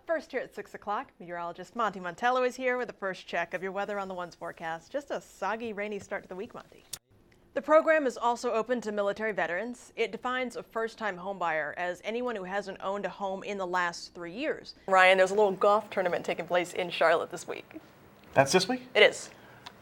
First here at 6 o'clock, meteorologist Monty Montello is here with a first check of your weather on the One's forecast. Just a soggy, rainy start to the week, Monty. The program is also open to military veterans. It defines a first-time homebuyer as anyone who hasn't owned a home in the last 3 years. Ryan, there's a little golf tournament taking place in Charlotte this week. That's this week? It is.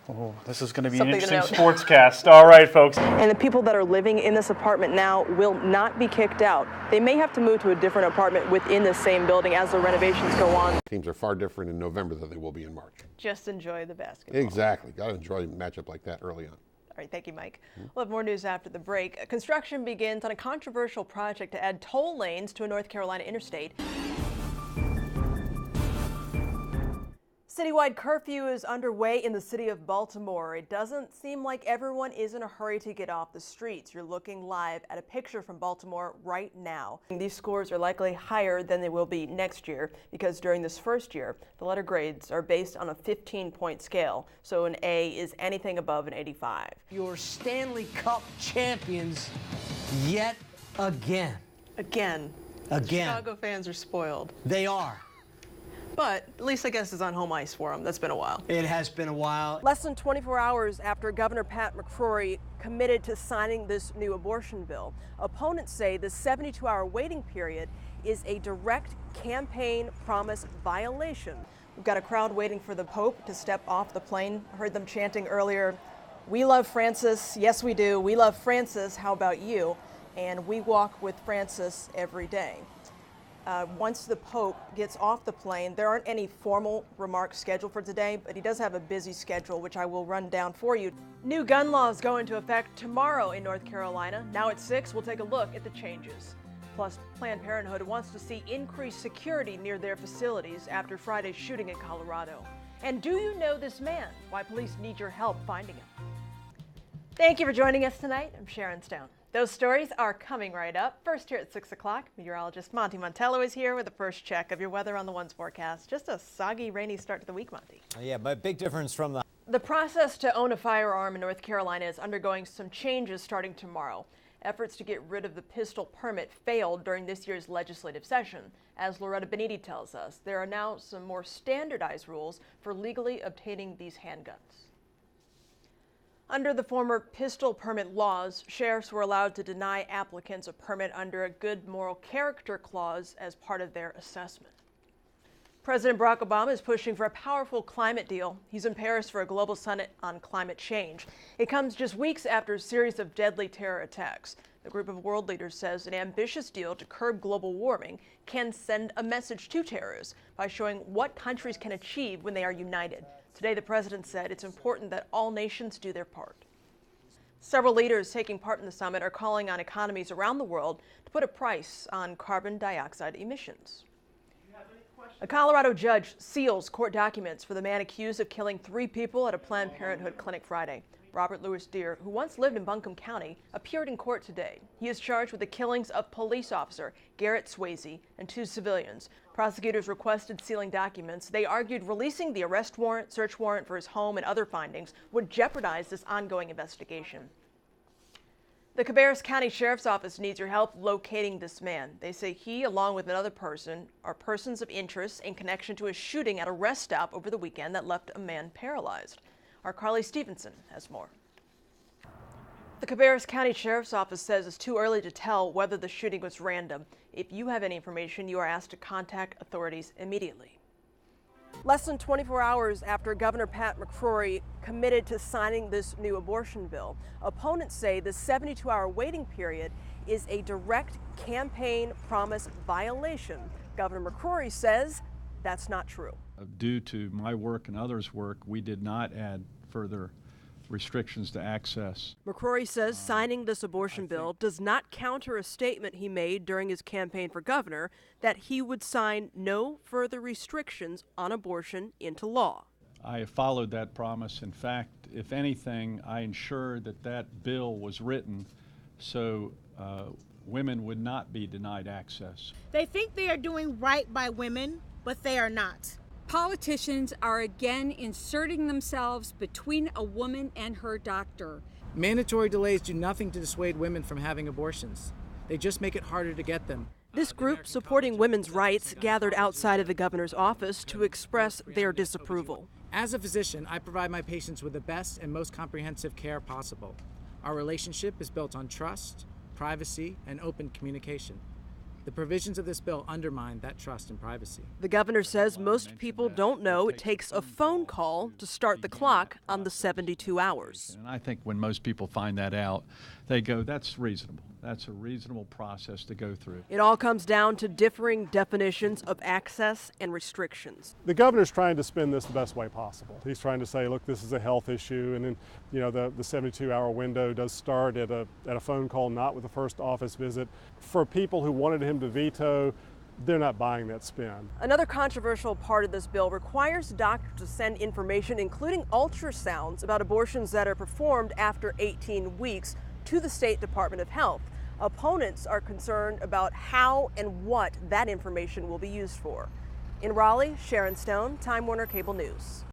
Oh, this is going to be Something an to interesting note. sportscast. All right, folks. And the people that are living in this apartment now will not be kicked out. They may have to move to a different apartment within the same building as the renovations go on. Teams are far different in November than they will be in March. Just enjoy the basketball. Exactly. Got to enjoy a matchup like that early on. All right, thank you, Mike. We'll have more news after the break. Construction begins on a controversial project to add toll lanes to a North Carolina interstate. Citywide curfew is underway in the city of Baltimore. It doesn't seem like everyone is in a hurry to get off the streets. You're looking live at a picture from Baltimore right now. These scores are likely higher than they will be next year because during this first year, the letter grades are based on a 15-point scale. So an A is anything above an 85. Your Stanley Cup champions yet again. Again. Chicago fans are spoiled. They are. But at least I guess it's on home ice for them. That's been a while. It has been a while. Less than 24 hours after Governor Pat McCrory committed to signing this new abortion bill, opponents say the 72-hour waiting period is a direct campaign promise violation. We've got a crowd waiting for the Pope to step off the plane. I heard them chanting earlier, "We love Francis. Yes, we do. We love Francis. How about you?" And we walk with Francis every day. Once the Pope gets off the plane, there aren't any formal remarks scheduled for today, but he does have a busy schedule, which I will run down for you. New gun laws go into effect tomorrow in North Carolina. Now at 6, we'll take a look at the changes. Plus, Planned Parenthood wants to see increased security near their facilities after Friday's shooting in Colorado. And do you know this man? Why police need your help finding him. Thank you for joining us tonight. I'm Sharon Stone. Those stories are coming right up. First here at 6 o'clock, meteorologist Monty Montello is here with a first check of your weather on the One's forecast. Just a soggy, rainy start to the week, Monty. Yeah, but big difference from The process to own a firearm in North Carolina is undergoing some changes starting tomorrow. Efforts to get rid of the pistol permit failed during this year's legislative session. As Loretta Beniti tells us, there are now some more standardized rules for legally obtaining these handguns. Under the former pistol permit laws, sheriffs were allowed to deny applicants a permit under a good moral character clause as part of their assessment. President Barack Obama is pushing for a powerful climate deal. He's in Paris for a global summit on climate change. It comes just weeks after a series of deadly terror attacks. The group of world leaders says an ambitious deal to curb global warming can send a message to terrorists by showing what countries can achieve when they are united. Today, the president said it's important that all nations do their part. Several leaders taking part in the summit are calling on economies around the world to put a price on carbon dioxide emissions. A Colorado judge seals court documents for the man accused of killing 3 people at a Planned Parenthood clinic Friday. Robert Louis Deere, who once lived in Buncombe County, appeared in court today. He is charged with the killings of police officer Garrett Swayze and 2 civilians. Prosecutors requested sealing documents. They argued releasing the arrest warrant, search warrant for his home, and other findings would jeopardize this ongoing investigation. The Cabarrus County Sheriff's Office needs your help locating this man. They say he, along with another person, are persons of interest in connection to a shooting at a rest stop over the weekend that left a man paralyzed. Our Carly Stevenson has more. The Cabarrus County Sheriff's Office says it's too early to tell whether the shooting was random. If you have any information, you are asked to contact authorities immediately. Less than 24 hours after Governor Pat McCrory committed to signing this new abortion bill, opponents say the 72-hour waiting period is a direct campaign promise violation. Governor McCrory says that's not true. Due to my work and others' work, we did not add further restrictions to access. McCrory says signing this abortion bill does not counter a statement he made during his campaign for governor that he would sign no further restrictions on abortion into law. I followed that promise. In fact, if anything, I ensured that that bill was written so women would not be denied access. They think they are doing right by women, but they are not. Politicians are again inserting themselves between a woman and her doctor. Mandatory delays do nothing to dissuade women from having abortions. They just make it harder to get them. This group supporting women's rights gathered outside of the governor's office to express their disapproval. As a physician, I provide my patients with the best and most comprehensive care possible. Our relationship is built on trust, privacy, and open communication. The provisions of this bill undermine that trust and privacy. The governor says most people don't know it takes a phone call to start the clock on the 72 hours. And I think when most people find that out, they go, that's reasonable. That's a reasonable process to go through. It all comes down to differing definitions of access and restrictions. The governor's trying to spin this the best way possible. He's trying to say, look, this is a health issue, and then, you know, the 72-hour window does start at a phone call, not with the first office visit. For people who wanted him to veto, they're not buying that spin. Another controversial part of this bill requires doctors to send information, including ultrasounds, about abortions that are performed after 18 weeks to the State Department of Health. Opponents are concerned about how and what that information will be used for. In Raleigh, Sharon Stone, Time Warner Cable News.